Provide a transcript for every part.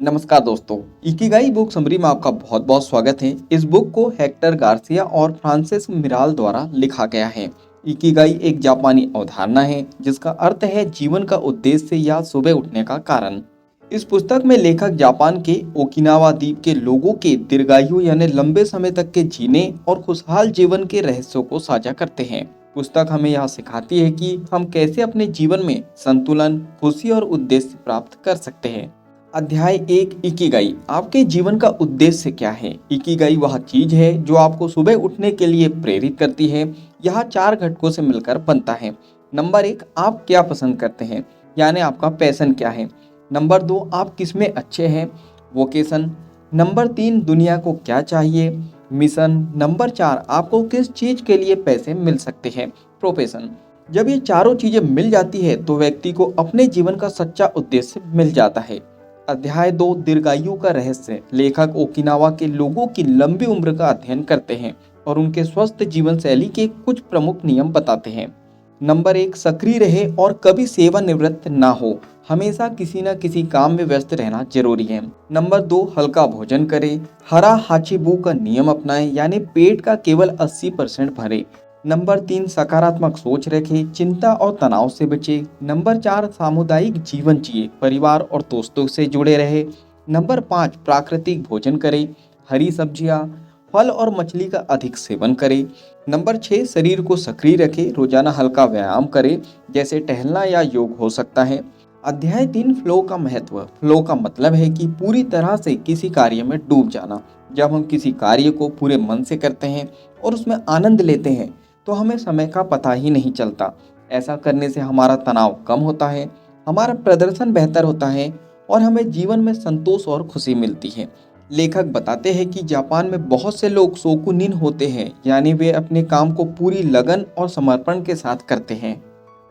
नमस्कार दोस्तों, Ikigai book summary में आपका बहुत बहुत स्वागत है। इस बुक को हेक्टर गार्सिया और फ्रांसिस मिराल द्वारा लिखा गया है। इकिगाई एक जापानी अवधारणा है जिसका अर्थ है जीवन का उद्देश्य या सुबह उठने का कारण। इस पुस्तक में लेखक जापान के ओकिनावा द्वीप के लोगों के दीर्घायु यानी लंबे समय तक के जीने और खुशहाल जीवन के रहस्यों को साझा करते हैं। पुस्तक हमें यह सिखाती है कि हम कैसे अपने जीवन में संतुलन, खुशी और उद्देश्य प्राप्त कर सकते हैं। अध्याय 1 इकिगाई, आपके जीवन का उद्देश्य क्या है? इकिगाई वह चीज है जो आपको सुबह उठने के लिए प्रेरित करती है। यह 4 घटकों से मिलकर बनता है। नंबर 1, आप क्या पसंद करते हैं, यानी आपका पैशन क्या है। नंबर 2, आप किसमें अच्छे हैं, वोकेशन। नंबर 3, दुनिया को क्या चाहिए, मिशन। नंबर 4, आपको किस चीज के लिए पैसे मिल सकते हैं, प्रोफेशन। जब ये चारों चीजें मिल जाती है तो व्यक्ति को अपने जीवन का सच्चा उद्देश्य मिल जाता है। अध्याय 2 दीर्घायु का रहस्य, लेखक ओकिनावा के लोगों की लंबी उम्र का अध्ययन करते हैं और उनके स्वस्थ जीवन शैली के कुछ प्रमुख नियम बताते हैं। नंबर 1, सक्रिय रहे और कभी सेवानिवृत्त ना हो। हमेशा किसी न किसी काम में व्यस्त रहना जरूरी है। नंबर 2, हल्का भोजन करें। हरा हाचिबू का नियम अपनाएं, यानी पेट का केवल 80% भरे। नंबर 3, सकारात्मक सोच रखें, चिंता और तनाव से बचें। नंबर 4, सामुदायिक जीवन जिए, परिवार और दोस्तों से जुड़े रहे। नंबर 5, प्राकृतिक भोजन करें, हरी सब्जियां, फल और मछली का अधिक सेवन करें। नंबर 6, शरीर को सक्रिय रखें, रोजाना हल्का व्यायाम करें, जैसे टहलना या योग हो सकता है। अध्याय 3 फ्लो का महत्व। फ्लो का मतलब है कि पूरी तरह से किसी कार्य में डूब जाना। जब हम किसी कार्य को पूरे मन से करते हैं और उसमें आनंद लेते हैं तो हमें समय का पता ही नहीं चलता। ऐसा करने से हमारा तनाव कम होता है, हमारा प्रदर्शन बेहतर होता है और हमें जीवन में संतोष और खुशी मिलती है। लेखक बताते हैं कि जापान में बहुत से लोग शोकुनिन होते हैं, यानी वे अपने काम को पूरी लगन और समर्पण के साथ करते हैं।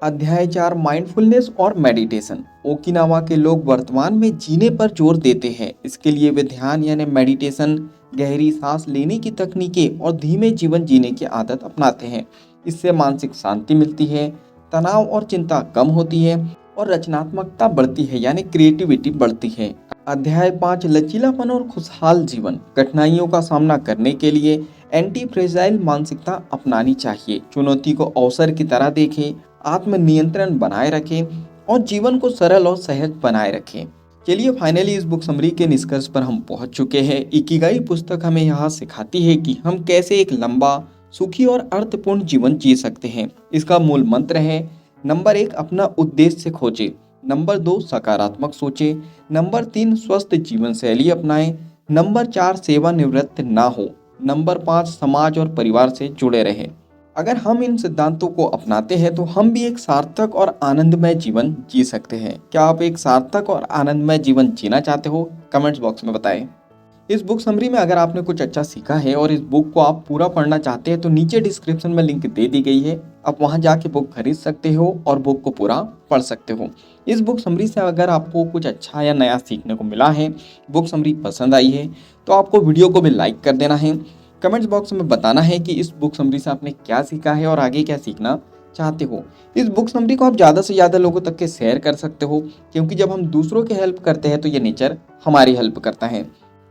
अध्याय 4 माइंडफुलनेस और मेडिटेशन। ओकिनावा के लोग वर्तमान में जीने पर जोर देते हैं। इसके लिए वे ध्यान यानी मेडिटेशन, गहरी सांस लेने की तकनीकें और धीमे जीवन जीने की आदत अपनाते हैं। इससे मानसिक शांति मिलती है, तनाव और चिंता कम होती है और रचनात्मकता बढ़ती है, यानी क्रिएटिविटी बढ़ती है। अध्याय 5 लचीलापन और खुशहाल जीवन। कठिनाइयों का सामना करने के लिए एंटी फ्रेजाइल मानसिकता अपनानी चाहिए। चुनौती को अवसर की तरह देखें, आत्मनियंत्रण बनाए रखें और जीवन को सरल और सहज बनाए रखें। चलिए फाइनली इस बुक समरी के निष्कर्ष पर हम पहुंच चुके हैं। इकिगाई पुस्तक हमें यहाँ सिखाती है कि हम कैसे एक लंबा, सुखी और अर्थपूर्ण जीवन जी सकते हैं। इसका मूल मंत्र है, नंबर 1, अपना उद्देश्य खोजें। नंबर 2, सकारात्मक सोचें। नंबर 3, स्वस्थ जीवन शैली अपनाएं। नंबर 4, सेवानिवृत्त ना हो। नंबर 5, समाज और परिवार से जुड़े रहें। अगर हम इन सिद्धांतों को अपनाते हैं तो हम भी एक सार्थक और आनंदमय जीवन जी सकते हैं। क्या आप एक सार्थक और आनंदमय जीवन जीना चाहते हो? कमेंट्स बॉक्स में बताएं। इस बुक समरी में अगर आपने कुछ अच्छा सीखा है और इस बुक को आप पूरा पढ़ना चाहते हैं तो नीचे डिस्क्रिप्शन में लिंक दे दी गई है। आप वहां जाके बुक खरीद सकते हो और बुक को पूरा पढ़ सकते हो। इस बुक समरी से अगर आपको कुछ अच्छा या नया सीखने को मिला है, बुक समरी पसंद आई है, तो आपको वीडियो को भी लाइक कर देना है। कमेंट्स बॉक्स में बताना है कि इस बुक समरी से आपने क्या सीखा है और आगे क्या सीखना चाहते हो। इस बुक समरी को आप ज़्यादा से ज़्यादा लोगों तक के शेयर कर सकते हो, क्योंकि जब हम दूसरों की हेल्प करते हैं तो ये नेचर हमारी हेल्प करता है।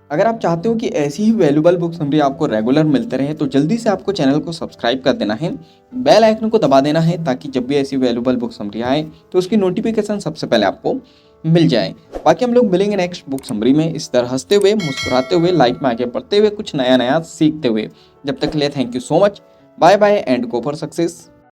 अगर आप चाहते हो कि ऐसी ही वैल्यूबल बुक समरी आपको रेगुलर मिलते रहे तो जल्दी से आपको चैनल को सब्सक्राइब कर देना है, बेल आइकन को दबा देना है, ताकि जब भी ऐसी वैल्यूबल बुक समरी आए तो उसकी नोटिफिकेशन सबसे पहले आपको मिल जाए। बाकी हम लोग मिलेंगे नेक्स्ट बुक समरी में, इस तरह हंसते हुए, मुस्कुराते हुए, लाइफ में आगे बढ़ते हुए, कुछ नया नया सीखते हुए। जब तक के लिए thank you so much, bye bye and go for success.